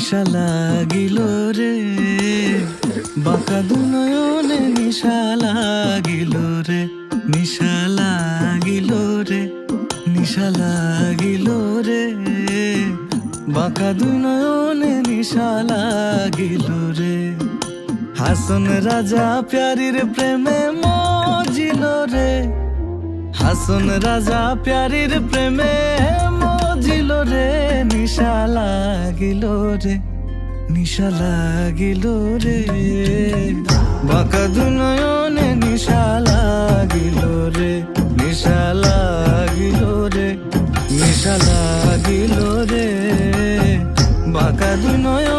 নিশা লাগিল রে, বাঁকা দুনয়নে নিশা লাগিল রে, নিশা লাগিল রে, নিশা লাগিল রে, বাঁকা দুনয়নে নিশা লাগিল রে। হাসন রাজা প্যারির প্রেমে মজিল রে, হাসন রাজা প্যারির প্রেমে মজিল রে, নিশা লাগিল রে, নিশা লাগিল রে, বাঁকা দুনয়নে নিশা লাগিল রে, নিশা লাগিল রে, নিশা লাগিল রে, বাঁকা দুনয়নে